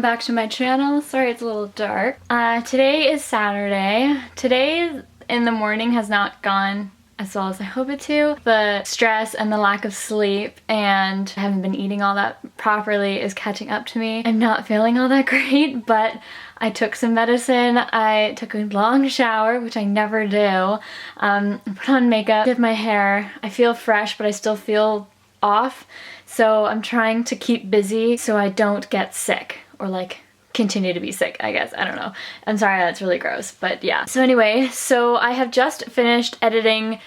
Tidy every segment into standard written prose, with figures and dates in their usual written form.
back to my channel. Sorry it's a little dark. Today is Saturday. Today in the morning has not gone as well as I hope it to. The stress and the lack of sleep and I haven't been eating all that properly is catching up to me. I'm not feeling all that great, but I took some medicine. I took a long shower, which I never do. Put on makeup, did my hair. I feel fresh, but I still feel off. So I'm trying to keep busy so I don't get sick or like continue to be sick, I guess. I don't know. I'm sorry, that's really gross, but yeah. So anyway, so I have just finished editing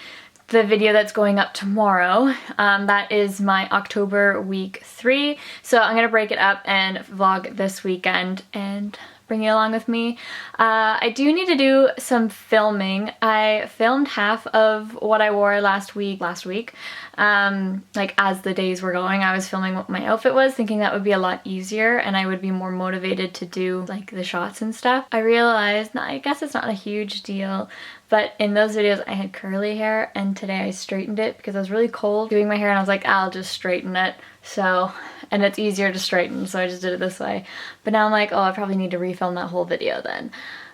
the video that's going up tomorrow. That is my October week 3. So I'm gonna break it up and vlog this weekend and bring you along with me. I do need to do some filming. I filmed half of what I wore last week. Like as the days were going, I was filming what my outfit was, thinking that would be a lot easier and I would be more motivated to do like the shots and stuff. I realized, I guess it's not a huge deal, but in those videos I had curly hair and today I straightened it because I was really cold doing my hair and I was like, I'll just straighten it. So, and it's easier to straighten, so I just did it this way. But now I'm like, oh, I probably need to refilm that whole video then.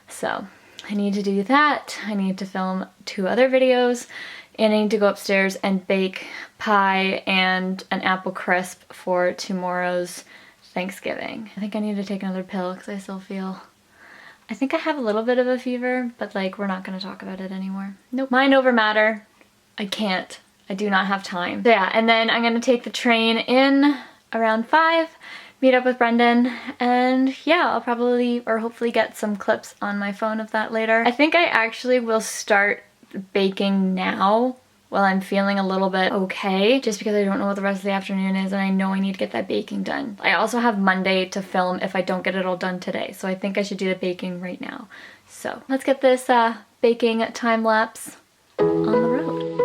So I need to do that. I need to film 2 other videos and I need to go upstairs and bake pie and an apple crisp for tomorrow's Thanksgiving. I think I need to take another pill because I still feel, I think I have a little bit of a fever, but like we're not going to talk about it anymore. Nope. Mind over matter. I can't. I do not have time. So yeah, and then I'm going to take the train in around 5, meet up with Brendan, and yeah, I'll probably or hopefully get some clips on my phone of that later. I think I actually will start baking now while I'm feeling a little bit okay, just because I don't know what the rest of the afternoon is and I know I need to get that baking done. I also have Monday to film if I don't get it all done today, so I think I should do the baking right now. So let's get this baking time lapse on the road.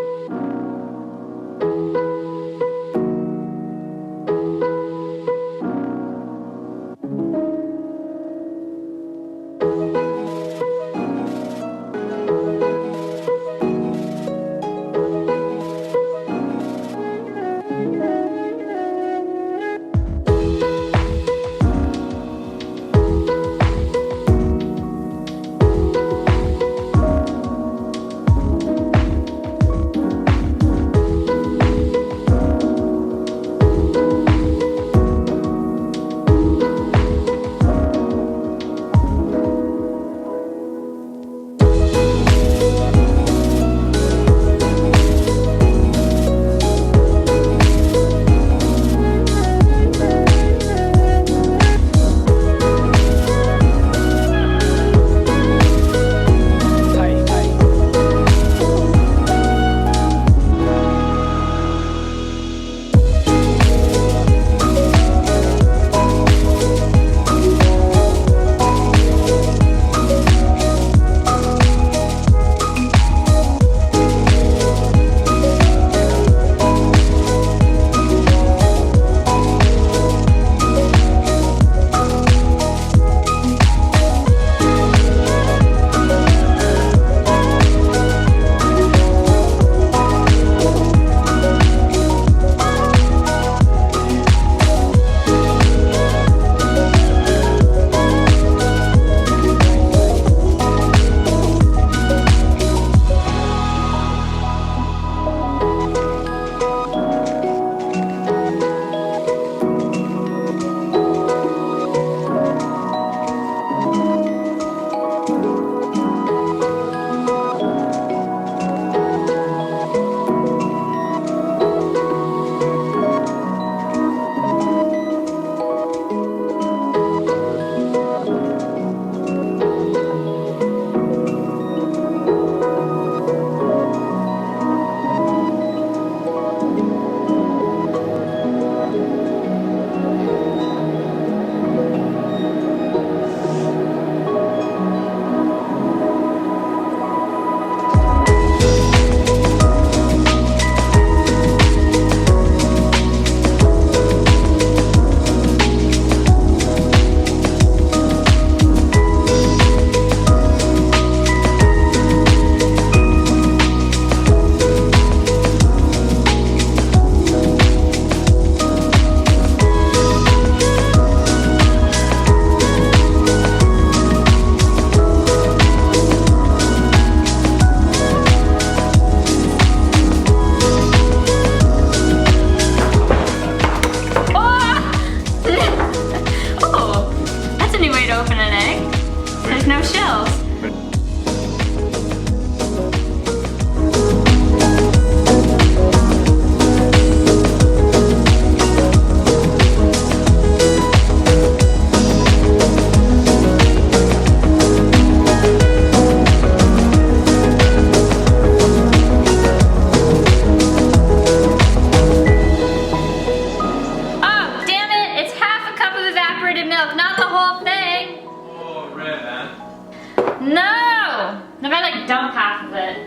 No! If I like dump half of it.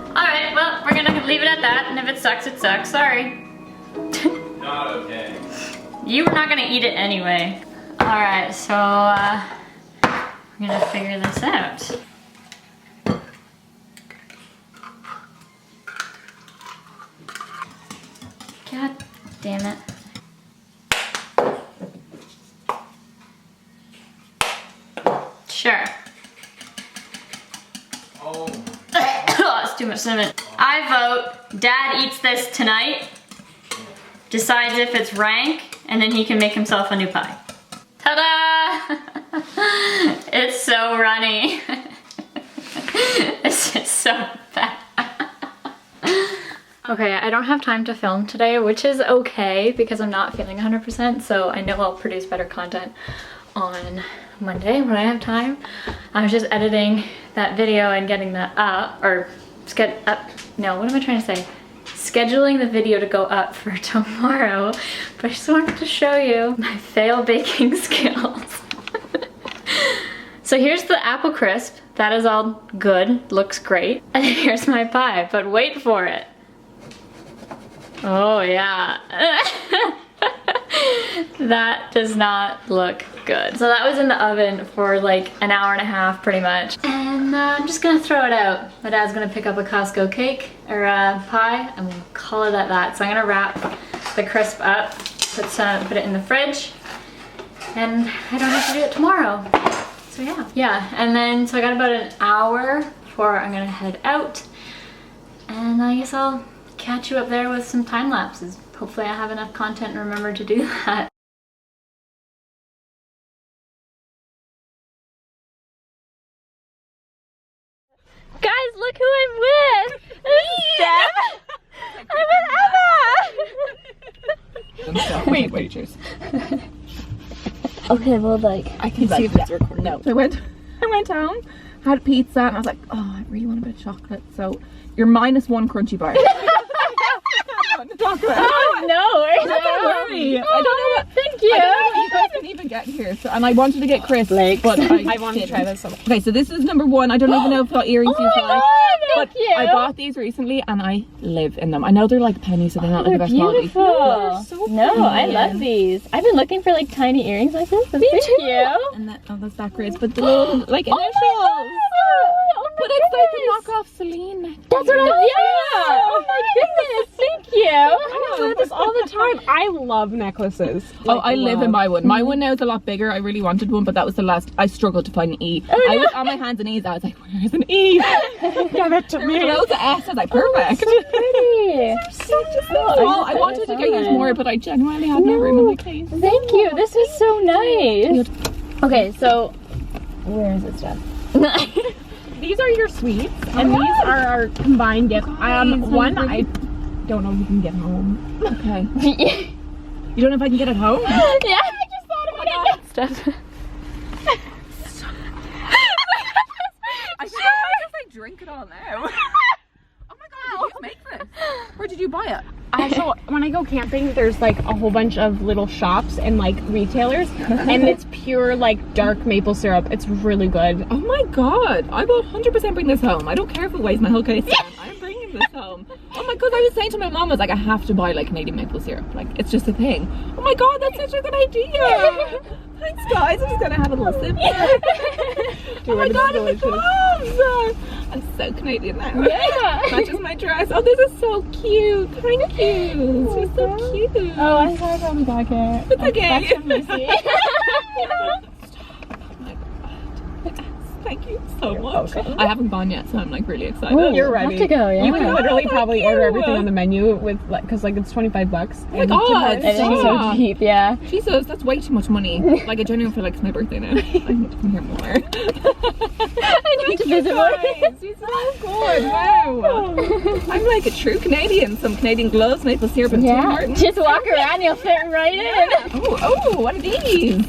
Alright, well, we're gonna leave it at that, and if it sucks, it sucks. Sorry. Not okay. You were not gonna eat it anyway. Alright, so we're gonna figure this out. God damn it. Sure. Oh. That's too much cinnamon. I vote Dad eats this tonight, decides if it's rank, and then he can make himself a new pie. Ta-da! It's so runny. It's just so bad. Okay, I don't have time to film today, which is okay because I'm not feeling 100%, so I know I'll produce better content on Monday when I have time. I was just editing that video and getting that up, or no, what am I trying to say? Scheduling the video to go up for tomorrow, but I just wanted to show you my fail baking skills. So here's the apple crisp. That is all good, looks great. And here's my pie, but wait for it. Oh yeah. That does not look good. So that was in the oven for like an hour and a half pretty much. And I'm just gonna throw it out. My dad's gonna pick up a Costco cake or a pie and we'll call it at that. So I'm gonna wrap the crisp up, put it in the fridge, and I don't have to do it tomorrow. So yeah. Yeah, and then so I got about an hour before I'm gonna head out. And I guess I'll catch you up there with some time lapses. Hopefully I have enough content and remember to do that. Guys, look who I'm with! Steph! I'm with Emma! Wait, pictures. Okay, well, like, I can see if it's recording. No. I went home, had pizza, and I was like, oh, I really want a bit of chocolate. So you're -1 crunchy bar. oh no! Don't worry. I don't know what. Thank you. I don't know what you guys can even get here. So, and I wanted to get crisp, but I wanted to try this. Okay, so this is number 1. I don't even know if what earrings you like. Thank you. I bought these recently, and I live in them. I know they're like pennies, so they're not like the best quality. No, I love these. I've been looking for like tiny earrings like this. So thank you. And that, oh, that's that great. But the little like initials. But it's like a knockoff Celine necklace. That's what oh my goodness, thank you. I wear this all the time. I love necklaces. Oh, I live in my one. My one now is a lot bigger. I really wanted one, but that was the last. I struggled to find an E. I was on my hands and knees. I was like, where's an E? Give it to me. Loads of S. I was like, perfect. So pretty. Oh, I wanted to get you more, but I genuinely had no room in my case. Thank you. This is so nice. Okay, so where is this stuff? These are your sweets, and these are our combined gift. One I don't know if you can get home. Okay. You don't know if I can get it home? Yeah, I just thought about it. Stuff. I should just like drink it all now. Oh my god, did you make this? Where did you buy it? So when I go camping, there's like a whole bunch of little shops and like retailers, and it's pure like dark maple syrup. It's really good. Oh my god, I will 100% bring this home. I don't care if it weighs my whole case down. I'm bringing this home. Oh my god, I was saying to my mom, I was like, I have to buy like Canadian maple syrup. Like, it's just a thing. Oh my god, that's such a good idea. Thanks guys, I'm just gonna have a little sip. Oh my god, it's delicious. I'm so Canadian now. Yeah. Matches my dress. Oh, this is so cute. Thank you. This is so cute. Oh, I'm sorry for the dog hair. It's okay. That's so messy. Thank you so much. Okay. I haven't gone yet, so I'm like really excited. Ooh, You're ready. Have to go, yeah. You can literally probably order everything on the menu with like, cause like it's $25. Oh my god, It is so cheap, yeah. Jesus, that's way too much money. Like I genuinely feel like it's my birthday now. I need to come here more. I need to visit more. She's so good. Wow. I'm like a true Canadian. Some Canadian gloves, maple syrup, and Tim Hortons. Just walk around, you'll fit right in. Oh, what are these?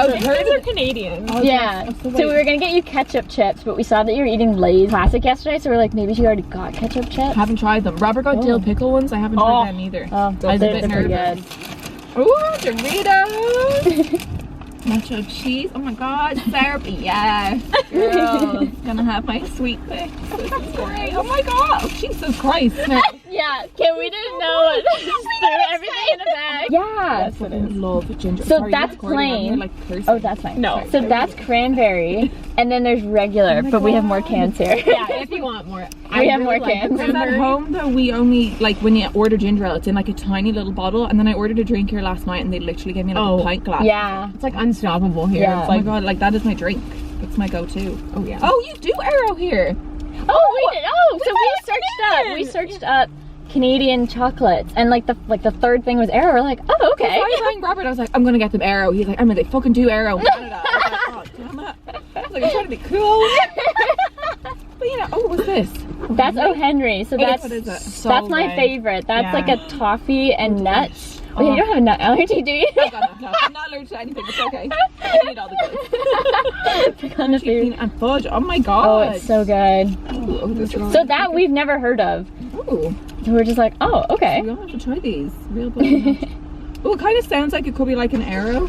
Oh, these are Canadian. Oh, yeah. So we were gonna get you ketchup chips, but we saw that you were eating Lay's Classic yesterday, so we're like, maybe she already got ketchup chips. Haven't tried them. Robert got dill pickle ones. I haven't tried them either. Oh, I was a bit nervous. Ooh, Doritos. Nacho cheese. Oh my god, therapy. Yes. Girl, gonna have my sweet thing. This is great. Oh my god. Oh, Jesus Christ. Yeah, we didn't know it. Just threw everything in a bag. Yeah. I love ginger. So Sorry, that's you're recording, plain. I'm, like, cursing. Oh, that's fine. No. So that's cranberry, and then there's regular, but we have more cans here. Yeah, if you want more. We have more cans. Because at home though, we only, like, when you order ginger ale, it's in like a tiny little bottle, and then I ordered a drink here last night and they literally gave me like a pint glass. Yeah. It's like unstoppable here. Yeah. It's Oh my like, god, like that is my drink. That's my go-to. oh yeah. Oh, you do Arrow here. Oh, we did. Oh, so we searched up Canadian chocolates, and like the third thing was Arrow. We're like, oh, okay. I was telling Robert, I was like, I'm gonna get them Arrow. He's like, I mean, they fucking do Arrow in Canada. I was like, oh, damn it. I was like, I'm trying to be cool. But you know, oh, what's this? That's O. Henry. So that's what is it? that's my favorite. That's like a toffee and nuts. Oh, you don't have a nut allergy, do you? No, I'm not allergic to anything. It's okay. I need all the goods. Pick on the food. And fudge. Oh my god. Oh, it's so good. Oh, this is So that we've never heard of. Oh. So we're just like, oh, okay. We're gonna have to try these. Real good. Oh, it kind of sounds like it could be like an Arrow.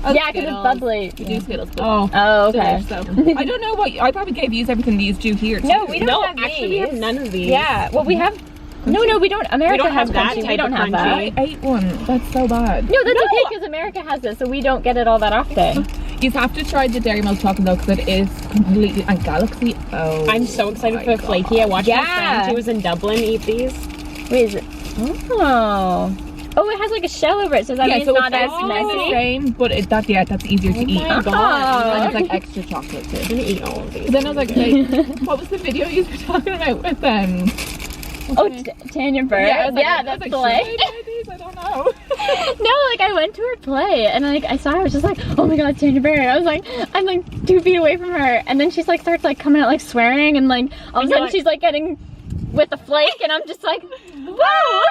Oh, Yeah, because it's bubbly. We do Skittles. But Oh, okay. so I don't know what I probably gave you everything these do here. No, too. we don't No, have actually, we have these. none of these. Yeah, well, we have. No, we don't. America don't has have that crunchy. We type don't of have that. crunchy. I ate one. That's so bad. No, that's okay because America has this, so we don't get it all that often. You have to try the Dairy Milk chocolate though, because it is completely and Galaxy. Oh, I'm so excited my for the God. flaky. I watched my Yeah. friend who was in Dublin eat these. Wait, is it? Oh. Oh, it has like a shell over it, so that Yeah, means so it's not as it's the messy. same, but that's easier to eat. my God. And it's like extra chocolate too. I'm gonna eat all of these. But then I was like, wait, what was the video you were talking about with them? Oh, Tanya Burr. I was like, that's should play. I try these? I don't know. No, like I went to her play and like I saw her, I was just like, oh my god, Tanya Burr. And I was like, I'm like 2 feet away from her, and then she's like starts like coming out like swearing, and like all of a sudden like- she's like getting with the flake, and I'm just like, whoa.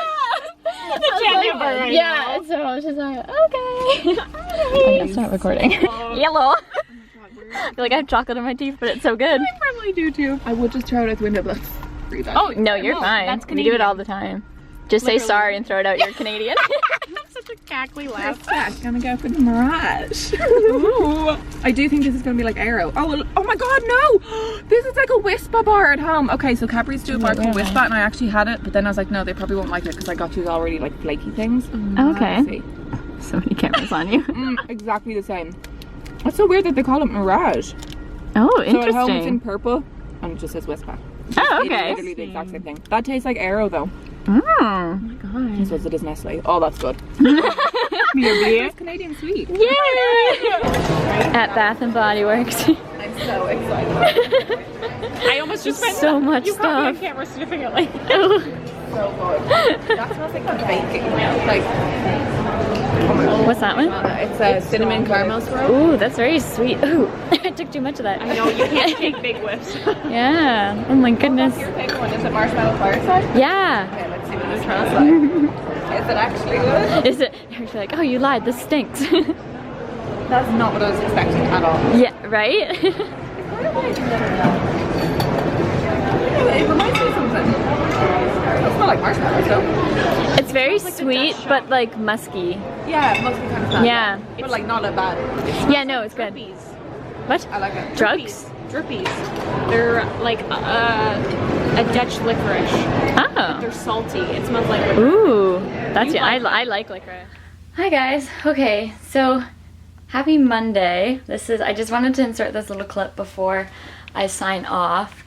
I was Tanya like, Burr, I yeah, know. and so I was just like, okay. I'm gonna start recording. Yellow. I feel like I have chocolate in my teeth, but it's so good. I probably do too. I would just throw it out the window, but that's pretty bad. Oh no, you're No, fine. that's We do it Canadian. all the time. Just say Literally. sorry and throw it out. You're Canadian. That's such a cackly laugh. That's gonna go for the Mirage. Ooh. I do think this is gonna be like Arrow. Oh, oh my god, no! This is like a Whisper bar at home. Okay, so Cadbury's do a bar called Whisper, and I actually had it, but then I was like, no, they probably won't like it because I got you already like flaky things. Okay. Let's see. So many cameras on you. Exactly the same. It's so weird that they call it Mirage. Oh, So at home it's in interesting. purple, and it just says Whisper. Oh, It's okay. literally the exact same thing. That tastes like Arrow though. Mm. I suppose it is Nestle. Oh, that's good. It's Canadian sweet. Yay! At Bath and Body Works. I'm so excited. I almost just spent So much you caught me on stuff. camera sniffing it like So good. That smells like baking. Like, What's that one? it's a cinnamon caramel swirl. Ooh, that's very sweet. Ooh, I took too much of that. I know you can't take big whiffs. Yeah. Oh my goodness. Your favorite one is it marshmallow fireside? Yeah. Okay, let's see what this smells like. Is it actually good? Is it? You're like, oh, you lied. This stinks. That's not what I was expecting at all. Yeah. Right. It reminds me of something. It doesn't smell like marshmallows though. It's very sweet, but like musky. Yeah, mostly kind of sad. Yeah. But like not a bad. Yeah. No, it's good. Drippies. What? I like it. Drugs? Drippies. They're like a Dutch licorice. Oh. They're salty. It smells like Ooh, that's You yeah. I like like licorice. Hi guys. Okay, so happy Monday. I just wanted to insert this little clip before I sign off.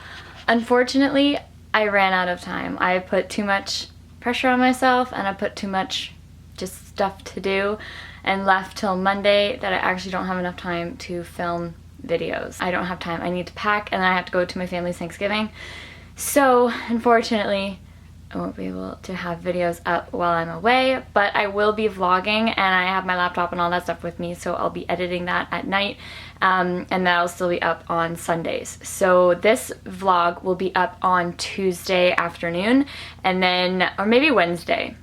Unfortunately, I ran out of time. I put too much pressure on myself, and I put too much just stuff to do, and left till Monday that I actually don't have enough time to film videos. I don't have time. I need to pack, and then I have to go to my family's Thanksgiving. So unfortunately, I won't be able to have videos up while I'm away, but I will be vlogging, and I have my laptop and all that stuff with me, so I'll be editing that at night, and that'll still be up on Sundays. So this vlog will be up on Tuesday afternoon, and then, or maybe Wednesday.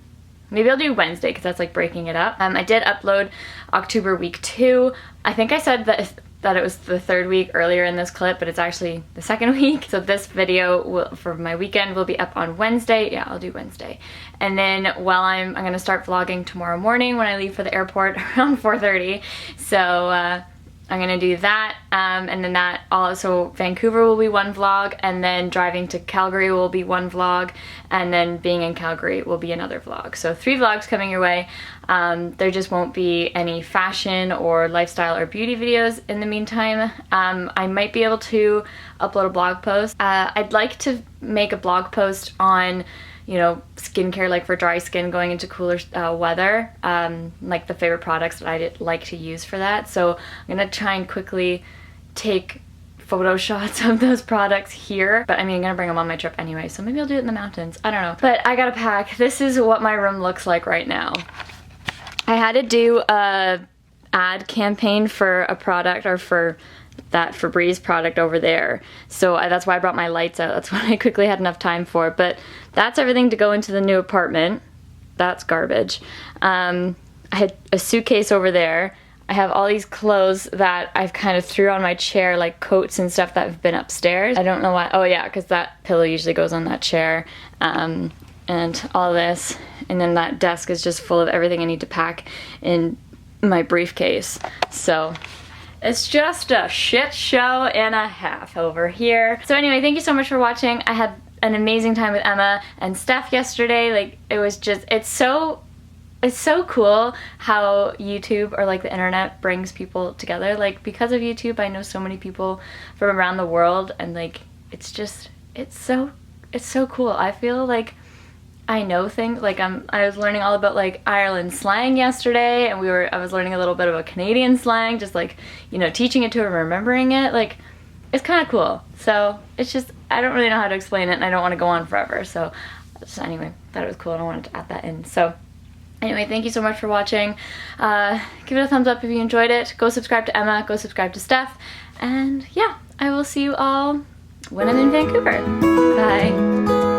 Maybe I'll do Wednesday because that's like breaking it up. I did upload October week 2. I think I said that that it was the 3rd week earlier in this clip, but it's actually the 2nd week. So this video for my weekend will be up on Wednesday. Yeah, I'll do Wednesday. And then while I'm gonna start vlogging tomorrow morning when I leave for the airport around 4:30. So I'm gonna do that, and then that also Vancouver will be one vlog, and then driving to Calgary will be one vlog, and then being in Calgary will be another vlog. So 3 vlogs coming your way. There just won't be any fashion or lifestyle or beauty videos in the meantime. I might be able to upload a blog post. I'd like to make a blog post on, you know, skincare, like for dry skin going into cooler weather, like the favorite products that I like to use for that. So I'm gonna try and quickly take photo shots of those products here, but I mean, I'm gonna bring them on my trip anyway, so maybe I'll do it in the mountains. I don't know. But I gotta pack. This is what my room looks like right now. I had to do a ad campaign for a product, or for that Febreze product over there. So that's why I brought my lights out. That's what I quickly had enough time for. But that's everything to go into the new apartment. That's garbage. I had a suitcase over there. I have all these clothes that I've kind of threw on my chair, like coats and stuff that have been upstairs. I don't know why. Oh yeah, because that pillow usually goes on that chair. And all this. And then that desk is just full of everything I need to pack in my briefcase. So it's just a shit show and a half over here. So anyway, thank you so much for watching. I had an amazing time with Emma and Steph yesterday. Like, it was just, it's so cool how YouTube, or like the internet, brings people together. Like, because of YouTube, I know so many people from around the world, and like, it's so cool. I feel like I know things, like I was learning all about like Ireland slang yesterday, and I was learning a little bit about Canadian slang, just like, you know, teaching it to her, remembering it. Like, it's kind of cool. So it's just, I don't really know how to explain it, and I don't want to go on forever. So just, anyway, thought it was cool and I wanted to add that in. So anyway, thank you so much for watching. Give it a thumbs up if you enjoyed it. Go subscribe to Emma, go subscribe to Steph, and yeah, I will see you all when I'm in Vancouver. Bye.